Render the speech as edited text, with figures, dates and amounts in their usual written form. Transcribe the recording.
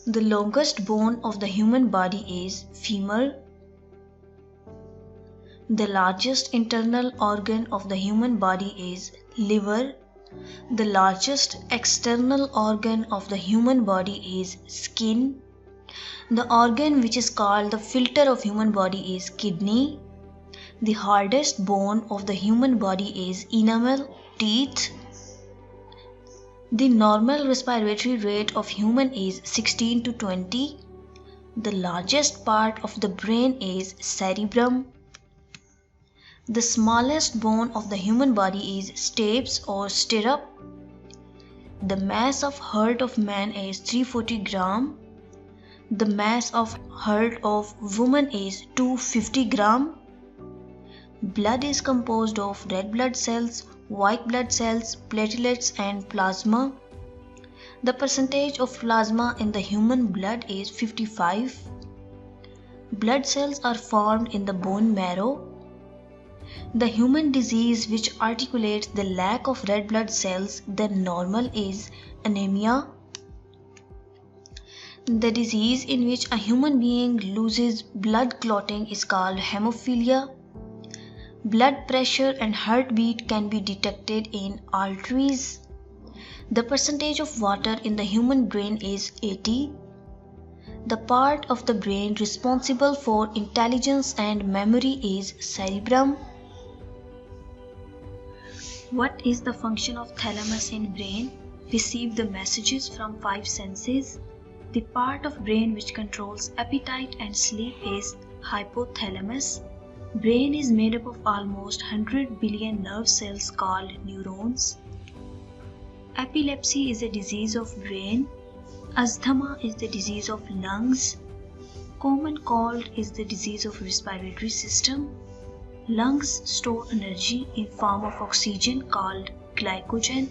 The longest bone of the human body is femur. The largest internal organ of the human body is liver. The largest external organ of the human body is skin. The organ which is called the filter of human body is kidney. The hardest bone of the human body is enamel, teeth. The normal respiratory rate of human is 16 to 20. The largest part of the brain is cerebrum. The smallest bone of the human body is stapes or stirrup. The mass of heart of man is 340 gram. The mass of heart of woman is 250 gram. Blood is composed of red blood cells, white blood cells, platelets and plasma. The percentage of plasma in the human blood is 55. Blood cells are formed in the bone marrow. The human disease which articulates the lack of red blood cells than normal is anemia. The disease in which a human being loses blood clotting is called hemophilia. Blood pressure and heartbeat can be detected in arteries. The percentage of water in the human brain is 80. The part of the brain responsible for intelligence and memory is cerebrum. What is the function of thalamus in brain? Receive the messages from 5 senses. The part of brain which controls appetite and sleep is hypothalamus. Brain is made up of almost 100 billion nerve cells called neurons. Epilepsy is a disease of brain. Asthma is the disease of lungs. Common cold is the disease of respiratory system. Lungs store energy in form of oxygen called glycogen.